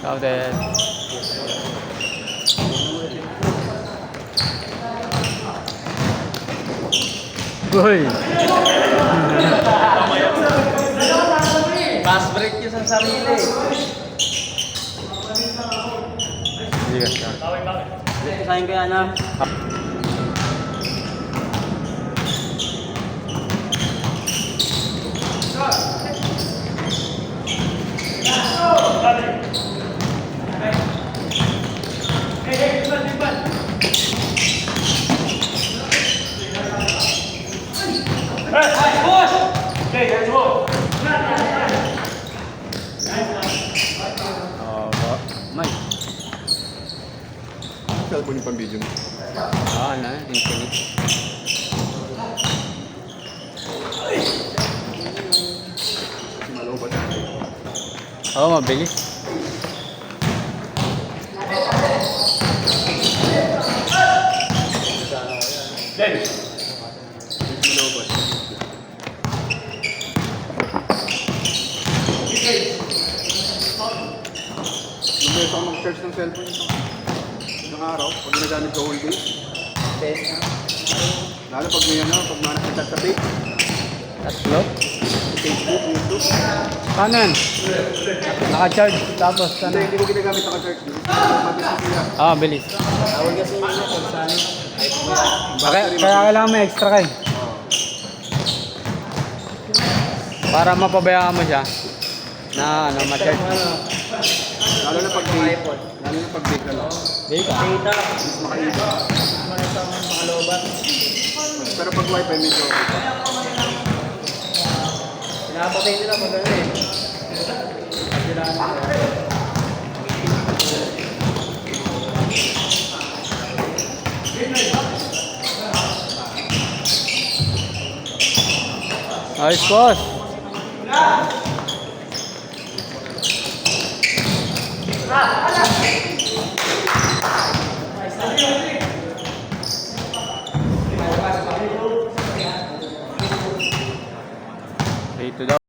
Crowded. Uy! Pass break yun sa sarili. Hindi ka siya. Kain kaya na. May. Cellphone yung pang-video mo. Infinite. Malobat. Mabilis. Malobat. Nung beso ako mag-charge ng cellphone ito. Isang araw, pag ginagamit ko whole day. Lalo pag may pag manakita sa page, Tatlo. Facebook, YouTube. Paano yan? Naka-charge. Tapos Hindi ko ginagamit naka-charge. Mabilis sila. Bilis. Tawag kasi yun na kung saan. Kaya kailangan may extra kayo. Para mapabayaan mo siya na ma-charge. Lalo na pag bake. Lalo na pag bake na lang. Dito. Data. Mas makaiba. Makalobat. Pero pag wifi medyo okay pa. Pinapatay nila pag ano eh. Ayos, boss. Dito daw.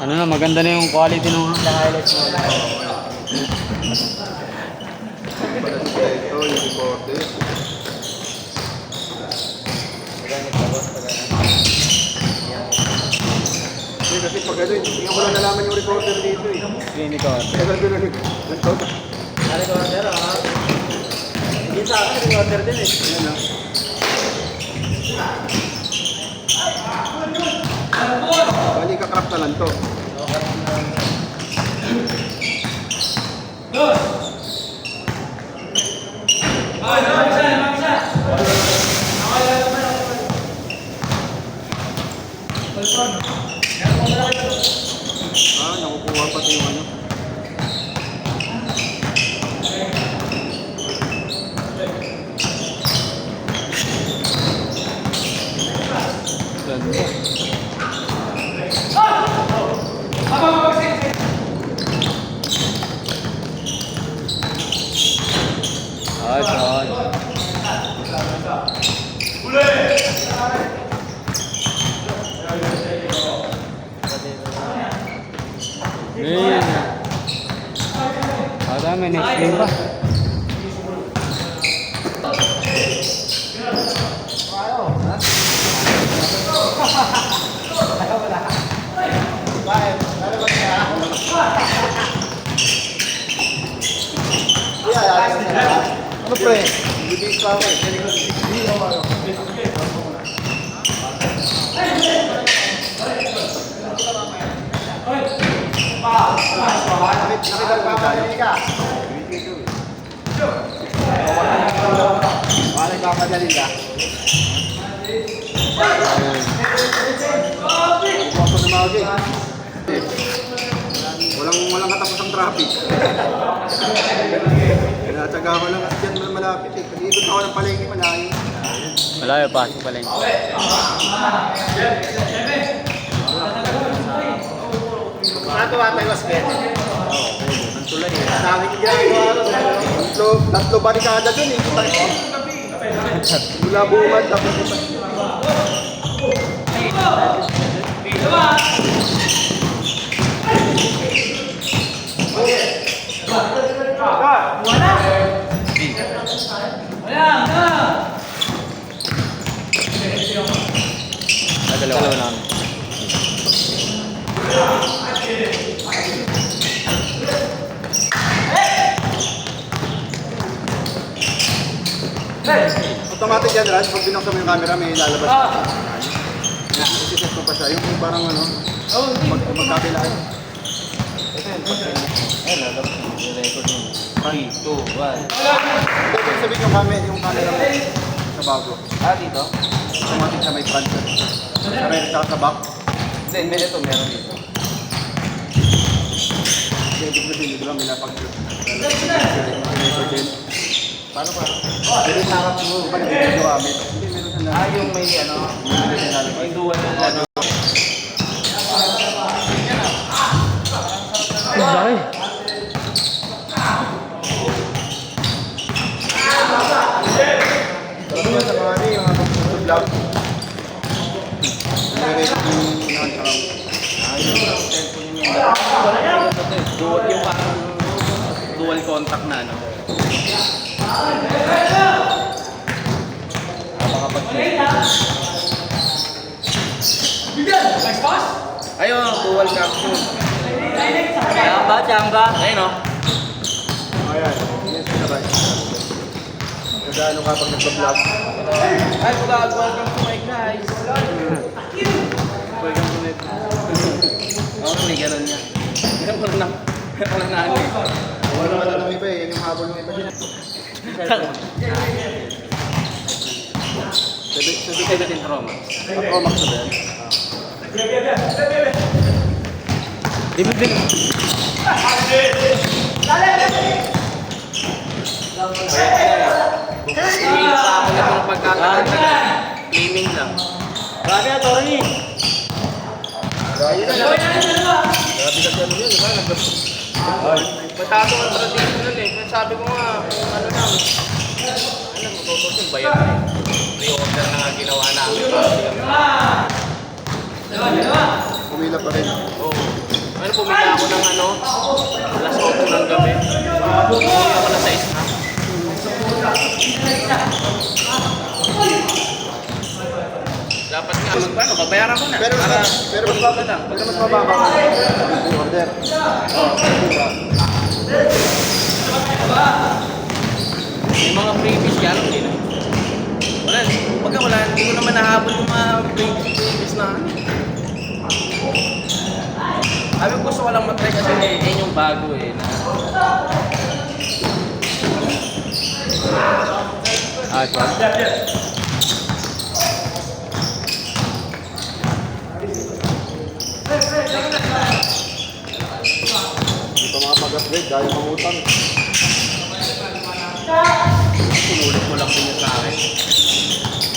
Ano na, maganda na yung quality ng highlights mo. Para sa ito, yung recorder. Hindi kasi pag ano, hindi ko lang nalaman yung recorder dito eh. Screen record. Kaya sabi ko lang, nagtawag. Recorder ah. Hindi sa akin, recorder din eh. Ayan ah. Bali ka-crap na lang to. Nakukuha pati yung ano. Ganda. Ay, Nih. Ada may next game pa. Ano pre? Bibis pa ako eh. Nakita ko ba ka? Wala ka madali ka. Ako na magi. Walang katapusang traffic. Tinatsaga ko lang at dyan malapit eh. Kasi ikot ako ng palengke malayo. Malayo pa, palengke. Natuwa tayo sa kanya. Ang tulad eh. Dami ko ginagawa. Tatlo barikada dun eh. Mula bungat, tapos ito. Dalawa namin. Automatic yan, Raj. Pag binuksan mo yung camera, may lalabas. Isiset mo pa siya. Yung parang ano, magkabilaan. Lalabas mo. Record mo. 3, 2, 1. Ibig sabihin yung camera mo sa bago. Dito? Automatic siya may front. Sa red, tsaka sa back. Hindi, meron dito. Ibig sabihin, di ba, may napag-shoot. Paano pa? Pero sa harap mo, pag hindi gamit. Hindi, meron siyang Yung may may dual na ano. Ay! Ito ba sa mga yung vlog? Nire-rate yung non-charm. Yung cellphone niya. Dual yung parang dual contact na ano. Ayun, dual caption. Chamba. Ayun o. Ayan, yes, na ba? Kagano ka pag nagpa-vlog? Ay, vlog. Welcome to my guys. Welcome to net. Oo, may ganun niya. Wala na ano eh. Wala naman alam iba eh, yan yung habol ng iba. Sabi din trauma. Ako, Max na ba yan? Dibig. Hindi sa ako na itong pagkakatagal. Gaming lang. Grabe na, Tony. Grabe kasi ano yun, di ba? Patato ang traditional eh. Kaya sabi ko nga, ano lang. Ano, matutusin bayad na eh. Pre-order na nga ginawa namin. Pumila pa rin. Oo. Ano, pumili ako ng ano, alas 8 ng gabi. Pumili ako na 6 na. Dapat nga, paano, babayaran ko na. Pero Para mas mababa lang. Pero mas mababa ka. Order. May mga previous yan, hindi na. Wala, hindi ko naman nahabol yung mga previous na ano. Sabi ko gusto ko lang matry kasi yun yung bago eh. Ito mga pag-upgrade, dahil mangutang. Sinulit mo lang din yun sa akin.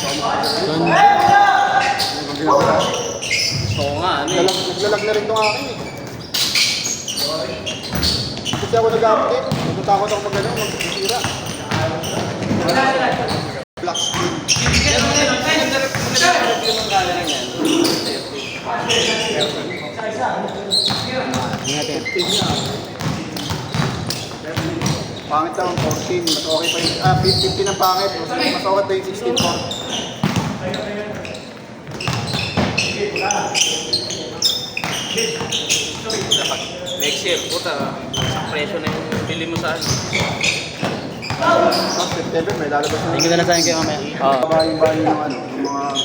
Ano bang ginagawa? So nga, ano eh. Naglalag na rin itong akin eh. Kasi ako nag-update. Natatakot ako mag-ano, mag-sira. Black screen. Pangit lang ang 14. Mas okay pa yung... 15 ang pangit. Mas okay pa yung 16 po. Next year, puta, sa presyo na yung bili mo sa ano. September may lalabas na. Tingin na sa akin kayo mamaya. Babahin-bahin yung ano, yung mga...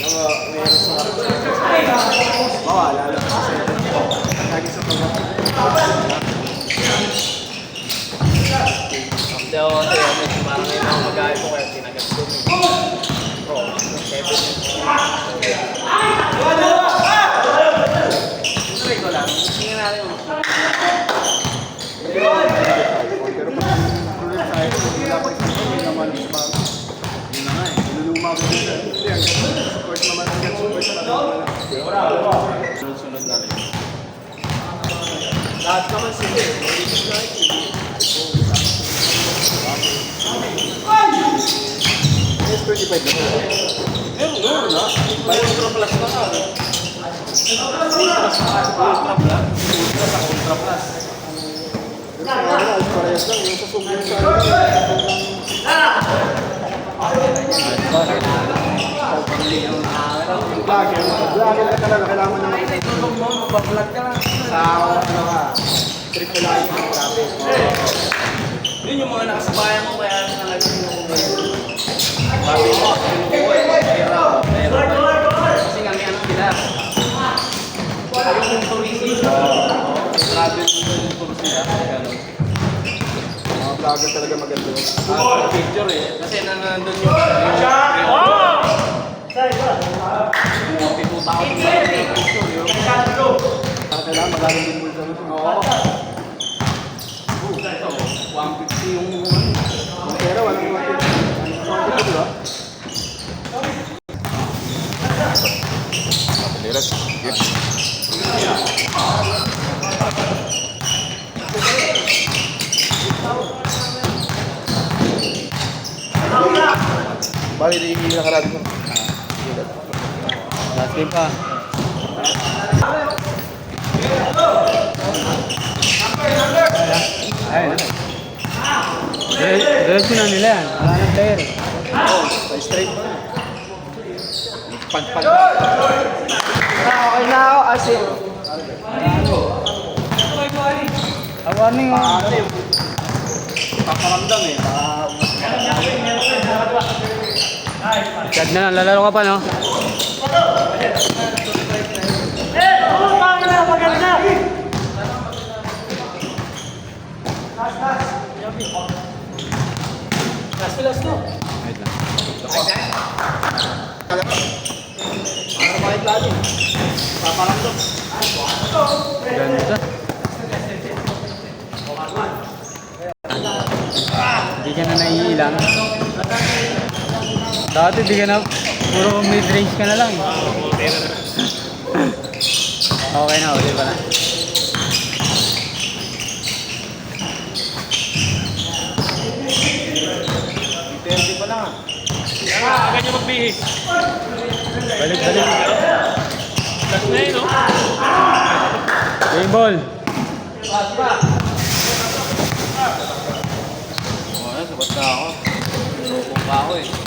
Meron sa harap sa... lalabas sa 7. Lagi sa pag-update. Hindi ako kasi parang ngayon ako mag-ayos ko kaya tinagat ko. Oo, 7. Tuloy ko lang. Tingnan natin yung Pero pag tuloy sa akin, wala pa isang tuloy naman sa bago. yun na nga eh. Niluluma ko din siya. Hindi, ang support naman ang support sa naman. Sunod-sunod na rin. Lahat naman sige. Malinis na ito. S25 na po. Meron na. May Ultra Plus na nga. Ultra sa Ultra Plus. Parehas lang. Yung sa sumbong sa vlogger ka talaga. Kailangan mo naman Tulong mo, mabablog ka lang. sa ano ka. Triple I. Grabe. Yun yung mga nakasabayan mo, kaya talaga yung sabi mo, kasi nga may ano sila. Yung tourism. Grabe yung tour sila. Mga vlogger talaga maganda yun. Picture eh. Kasi nandun yung yung 52,000 picture yun. Kailangan magaling din mo sa Oo. Ito, 150 yung Ang pera, wala yung mga di ba? Kapaliras. Bali, di nakarami ko. Last game pa. Ayun. Diretso na nila yan. Wala nang player. Straight pa. pagpag. Okay na ako, asin. Warning mo. Paparamdam eh. Chad na, lalaro ka pa, no? Wait lang. Para makit lagi. Paparamdam. Ganda. Hindi ka na naiilang. Dati di ka na, puro mid-range ka na lang. Okay na, ulit pa na. Pwede pa lang. Agad niya magbihis. Balik, balik. Last na yun, no? Game ball. Oo, sabat na ako. Lulupong pa ako eh.